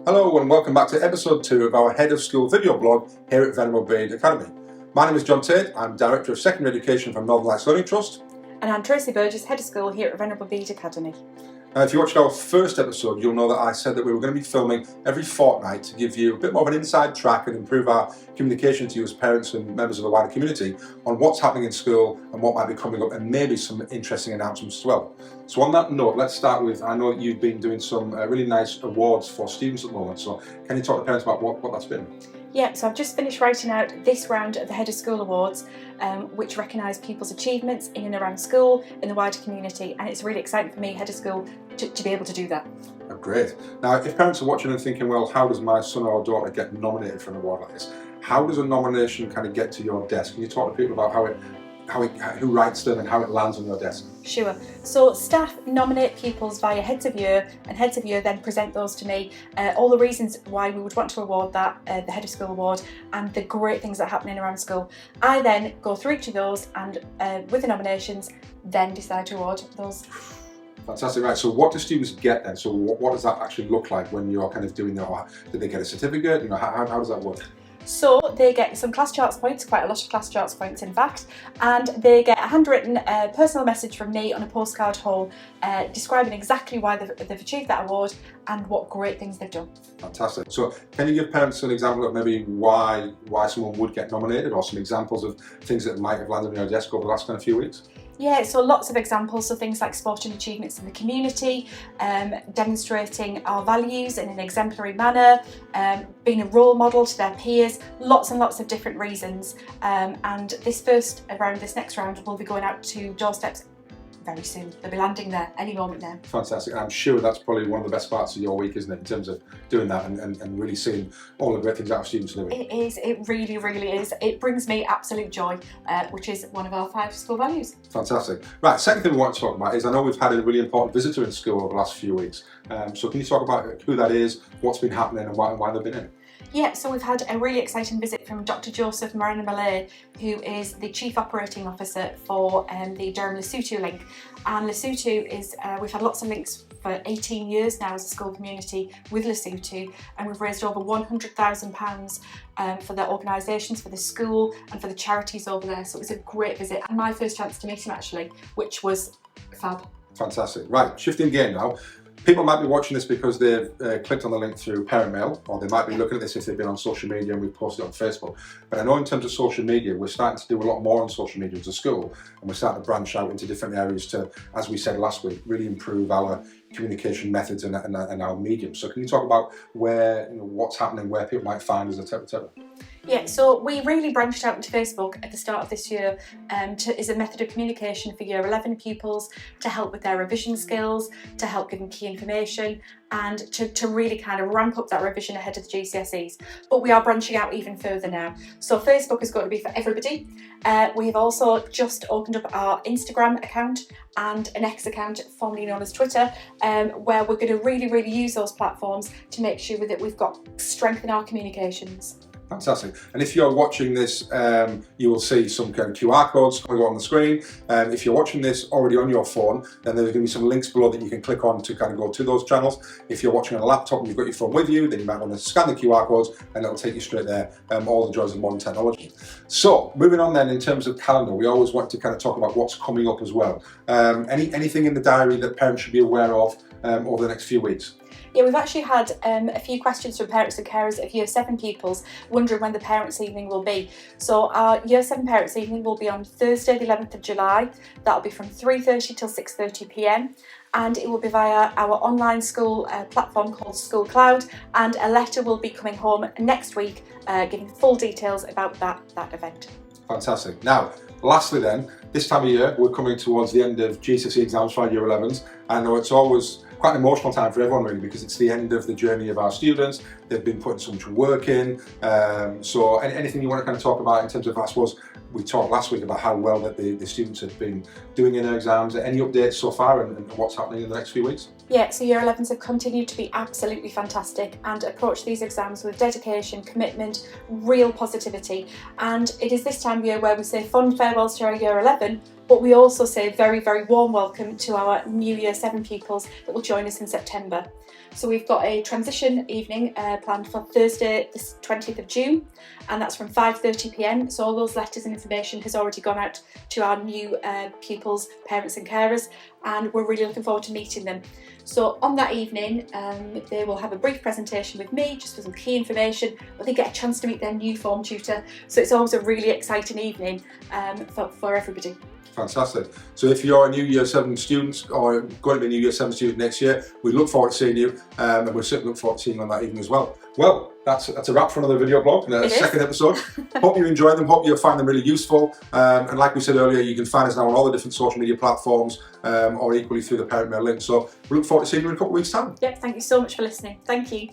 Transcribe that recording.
Hello and welcome back to episode 2 of our Head of School video blog here at Venerable Bede Academy. My name is John Tate, I'm Director of Secondary Education from Northern Lights Learning Trust. And I'm Tracy Burgess, Head of School here at Venerable Bede Academy. If you watched our first episode, you'll know that I said that we were going to be filming every fortnight to give you a bit more of an inside track and improve our communication to you as parents and members of the wider community on what's happening in school and what might be coming up, and maybe some interesting announcements as well. So on that note, let's start with, I know that you've been doing some really nice awards for students at the moment, so can you talk to parents about what that's been? Yeah, so I've just finished writing out this round of the Head of School Awards, which recognise people's achievements in and around school, in the wider community, and it's really exciting for me, Head of School, to be able to do that. Oh, great. Now, if parents are watching and thinking, well, how does my son or daughter get nominated for an award like this? How does a nomination kind of get to your desk? Can you talk to people about who writes them and how it lands on your desk? Sure. So staff nominate pupils via Heads of Year, and Heads of Year then present those to me, all the reasons why we would want to award that, the Head of School Award, and the great things that are happening around school. I then go through each of those and with the nominations then decide to award those. Fantastic, right, so what do students get then? So what does that actually look like when you're kind of doing that? Do they get a certificate? You know, how does that work? So they get some class charts points, quite a lot of class charts points in fact, and they get a handwritten personal message from me on a postcard hole describing exactly why they've achieved that award and what great things they've done. Fantastic. So can you give parents an example of maybe why someone would get nominated, or some examples of things that might have landed on your desk over the last kind of few weeks? Yeah, so lots of examples, so things like sporting achievements in the community, demonstrating our values in an exemplary manner, being a role model to their peers, lots and lots of different reasons. And this next round, will be going out to doorsteps very soon. They'll be landing there any moment now. Fantastic. I'm sure that's probably one of the best parts of your week, isn't it, in terms of doing that and really seeing all the great things that our students are doing. It is, it really, really is. It brings me absolute joy, which is one of our 5 school values. Fantastic. Right, second thing we want to talk about is, I know we've had a really important visitor in school over the last few weeks. So can you talk about who that is, what's been happening and why they've been in? Yeah, so we've had a really exciting visit from Dr. Joseph Bede, who is the Chief Operating Officer for the Durham-Lesotho link. And Lesotho is, we've had lots of links for 18 years now as a school community with Lesotho, and we've raised over £100,000 for their organisations, for the school and for the charities over there. So it was a great visit, and my first chance to meet him actually, which was fab. Fantastic. Right, shifting gear now. People might be watching this because they've clicked on the link through parent mail, or they might be looking at this if they've been on social media and we've posted it on Facebook. But I know in terms of social media, we're starting to do a lot more on social media as a school, and we're starting to branch out into different areas to, as we said last week, really improve our communication methods and our medium. So can you talk about what's happening, where people might find us, etc.? Yeah, so we really branched out into Facebook at the start of this year as a method of communication for Year 11 pupils, to help with their revision skills, to help give them key information, and to really kind of ramp up that revision ahead of the GCSEs. But we are branching out even further now. So Facebook is going to be for everybody. We have also just opened up our Instagram account and an X account, formerly known as Twitter, where we're going to really use those platforms to make sure that we've got strength in our communications. Fantastic. And if you're watching this, you will see some kind of QR codes coming on the screen. If you're watching this already on your phone, then there's going to be some links below that you can click on to kind of go to those channels. If you're watching on a laptop and you've got your phone with you, then you might want to scan the QR codes and it'll take you straight there. All the joys of modern technology. So moving on then, in terms of calendar, we always want to kind of talk about what's coming up as well. Anything in the diary that parents should be aware of over the next few weeks? Yeah, we've actually had a few questions from parents and carers of Year 7 pupils wondering when the Parents' Evening will be. So our Year 7 Parents' Evening will be on Thursday the 11th of July. That'll be from 3:30 till 6:30 p.m. and it will be via our online school platform called School Cloud, and a letter will be coming home next week giving full details about that event. Fantastic. Now, lastly then, this time of year we're coming towards the end of GCSE exams for our Year 11s. I know it's always quite an emotional time for everyone really, because it's the end of the journey of our students. They've been putting so much work in. So anything you want to kind of talk about in terms of, I suppose, we talked last week about how well that the students have been doing in their exams. Any updates so far and what's happening in the next few weeks? Yeah, so Year 11s have continued to be absolutely fantastic and approach these exams with dedication, commitment, real positivity. And it is this time of year where we say fond farewells to our Year 11, But we also say very, very warm welcome to our new Year 7 pupils that will join us in September. So we've got a transition evening planned for Thursday, the 20th of June, and that's from 5:30 p.m. So all those letters and information has already gone out to our new pupils, parents and carers, and we're really looking forward to meeting them. So on that evening, they will have a brief presentation with me, just for some key information, but they get a chance to meet their new form tutor. So it's always a really exciting evening for everybody. Fantastic. So if you're a new Year 7 student or going to be a new Year 7 student next year, we look forward to seeing you, and we certainly look forward to seeing you on that evening as well. Well, that's a wrap for another video blog, the second episode. Hope you enjoy them, hope you find them really useful. And like we said earlier, you can find us now on all the different social media platforms, or equally through the parent mail link. So we look forward to seeing you in a couple of weeks' time. Yep, thank you so much for listening. Thank you.